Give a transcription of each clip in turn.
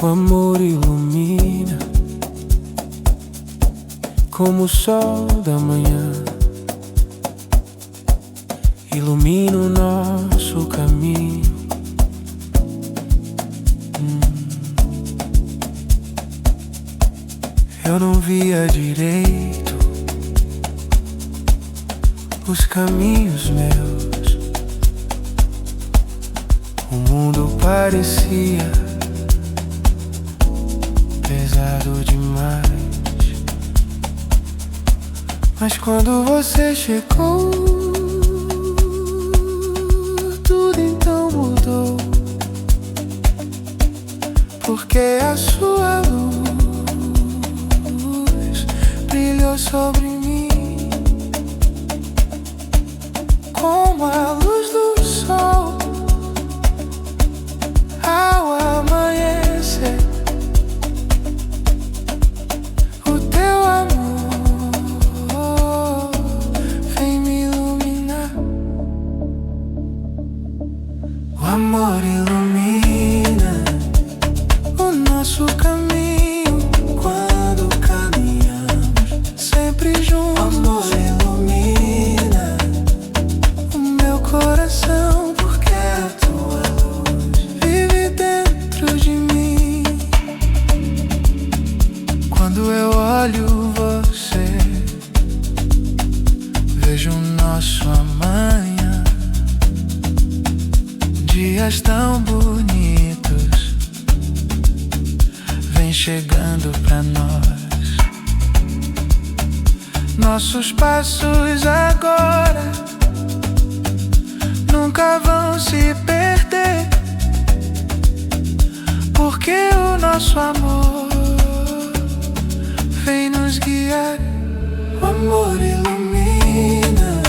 O amor ilumina como o sol da manhã, ilumina o nosso caminho. Eu não via direito os caminhos meus. O mundo parecia pesado demais. Mas quando você chegou, tudo então mudou. Porque a sua luz brilhou sobre mim, como a luz do sol ao amanhecer. O teu amor vem me iluminar. O amor ilumina o nosso caminho quando caminhamos sempre juntos. O amor ilumina o meu coração, porque a tua luz vive dentro de mim. Quando eu olho você, vejo o nosso amanhã, dias tão bonitos vem chegando pra nós. Nossos passos agora nunca vão se perder, porque o nosso amor vem nos guiar. O amor ilumina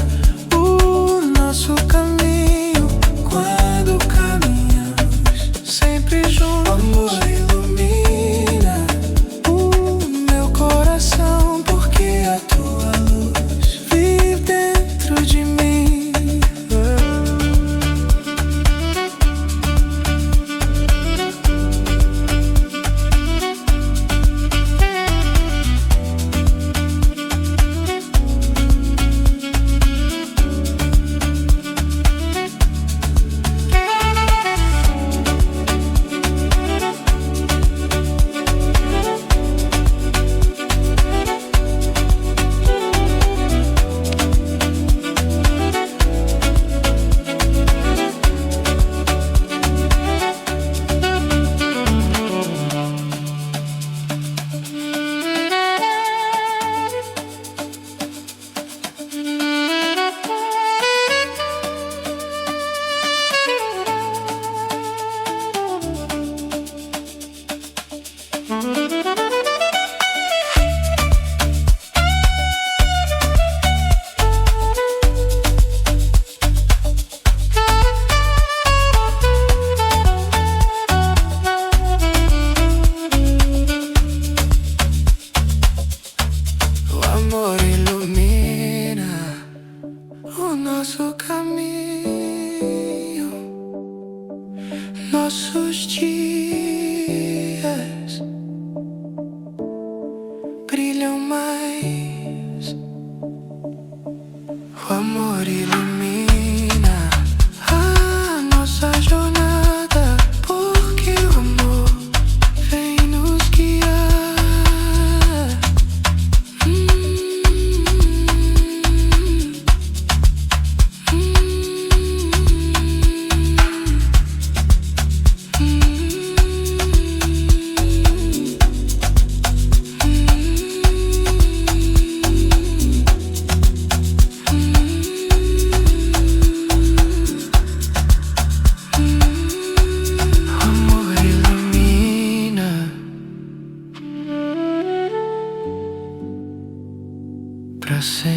o nosso caminho quando caminhamos sempre juntos. O amor ilumina o meu coração, porque a tua luz vive dentro de mim. O amor ilumina o nosso caminho, nossos dias brilham mais. O amor ilumina a nossa jornada, porque o amor vem nos guiar. Pra sempre.